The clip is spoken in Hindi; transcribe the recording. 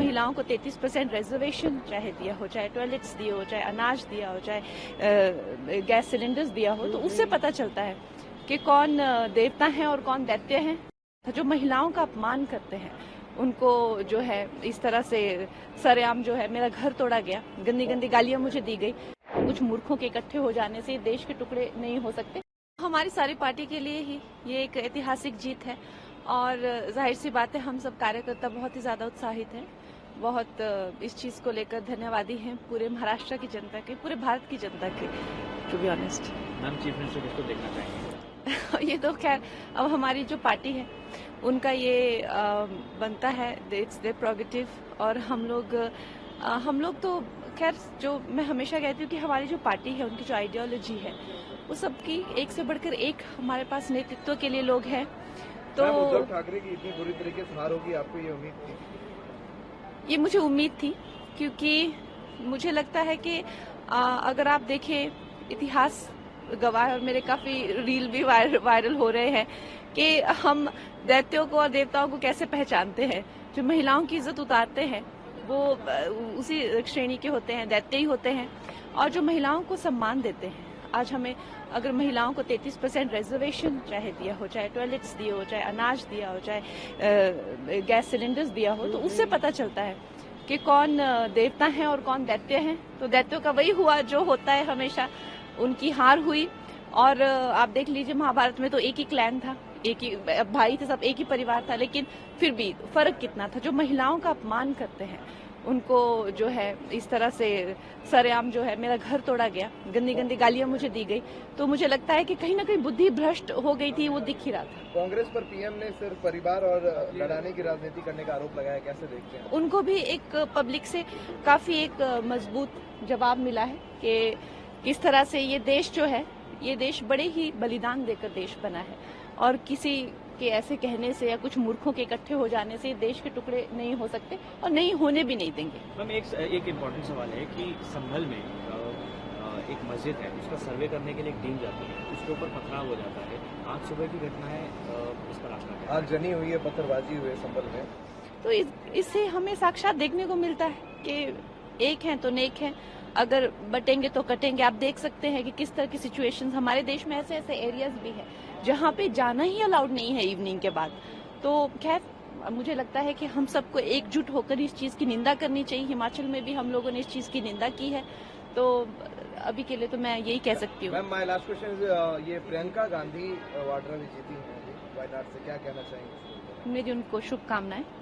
महिलाओं को 33% रिजर्वेशन चाहे दिया हो, चाहे टॉयलेट्स दिए हो, चाहे अनाज दिया हो, चाहे गैस सिलेंडर्स दिया हो, तो उससे पता चलता है कि कौन देवता है और कौन दैत्य है। जो महिलाओं का अपमान करते हैं उनको जो है इस तरह से सरेआम जो है मेरा घर तोड़ा गया, गंदी गंदी गालियां मुझे दी गई। कुछ मूर्खों के इकट्ठे हो जाने से देश के टुकड़े नहीं हो सकते। हमारी सारी पार्टी के लिए ही ये एक ऐतिहासिक जीत है और जाहिर सी बात है हम सब कार्यकर्ता बहुत ही ज्यादा उत्साहित हैं, बहुत इस चीज को लेकर धन्यवादी हैं पूरे महाराष्ट्र की जनता के, पूरे भारत की जनता के, to be honest. Ma'am, chief minister किसको देखना चाहेंगे? ये तो खैर अब हमारी जो पार्टी है उनका ये बनता है, इट्स देयर प्रोगेटिव। और हम लोग तो खैर, जो मैं हमेशा कहती हूँ कि हमारी जो पार्टी है उनकी जो आइडियोलॉजी है वो सबकी एक से बढ़कर एक हमारे पास नेतृत्व के लिए लोग हैं। तो उद्धव ठाकरे की इतनी बुरी तरीके से हार होगी, आपको ये उम्मीद थी? ये मुझे उम्मीद थी, क्योंकि मुझे लगता है कि अगर आप देखें इतिहास गवाह है, और मेरे काफी रील भी वायरल हो रहे हैं कि हम दैत्यों को और देवताओं को कैसे पहचानते हैं। जो महिलाओं की इज्जत उतारते हैं वो उसी श्रेणी के होते हैं, दैत्य ही होते हैं। और जो महिलाओं को सम्मान देते हैं, आज हमें अगर महिलाओं को 33% रिजर्वेशन चाहे दिया हो, चाहे टॉयलेट्स दिए हो, चाहे अनाज दिया हो, चाहे गैस सिलेंडर्स दिया हो, तो उससे पता चलता है कि कौन देवता है और कौन दैत्य है। तो दैत्यों का वही हुआ जो होता है हमेशा, उनकी हार हुई। और आप देख लीजिए महाभारत में तो एक ही क्लैन था, एक ही भाई थे, सब एक ही परिवार था, लेकिन फिर भी फर्क कितना था। जो महिलाओं का अपमान करते हैं उनको जो है इस तरह से सरेआम जो है मेरा घर तोड़ा गया, गंदी गंदी गालियां मुझे दी गई, तो मुझे लगता है कि कहीं ना कहीं बुद्धि भ्रष्ट हो गई थी, वो दिख ही रहा था। कांग्रेस पर पीएम ने सिर्फ परिवार और लड़ाने की राजनीति करने का आरोप लगाया, कैसे देखते हैं? उनको भी एक पब्लिक से काफी एक मजबूत जवाब मिला है कि किस तरह से ये देश जो है, ये देश बड़े ही बलिदान देकर देश बना है, और किसी के ऐसे कहने से या कुछ मूर्खों के इकट्ठे हो जाने से देश के टुकड़े नहीं हो सकते और नहीं होने भी नहीं देंगे। मैम, एक इम्पोर्टेंट सवाल है कि संभल में एक मस्जिद है, उसका सर्वे करने के लिए एक टीम जाती है, उसके ऊपर पथराव हो जाता है। आज सुबह की घटना है, इस पर आपका क्या? आज जनी हुई है, पत्थरबाजी हुई है संभल में, तो इससे हमें साक्षात देखने को मिलता है कि एक है तो नेक है, अगर बटेंगे तो कटेंगे। आप देख सकते हैं कि किस तरह की सिचुएशंस हमारे देश में ऐसे ऐसे एरियाज भी हैं जहां पे जाना ही अलाउड नहीं है इवनिंग के बाद। तो खैर मुझे लगता है कि हम सबको एकजुट होकर इस चीज की निंदा करनी चाहिए। हिमाचल में भी हम लोगों ने इस चीज की निंदा की है, तो अभी के लिए तो मैं यही कह सकती हूँ। Ma'am, my last question is, ये प्रियंका गांधी वाड्रा भी जीती है वायनाड से, क्या कहना चाहेंगे? मेरी उनको शुभकामनाएं।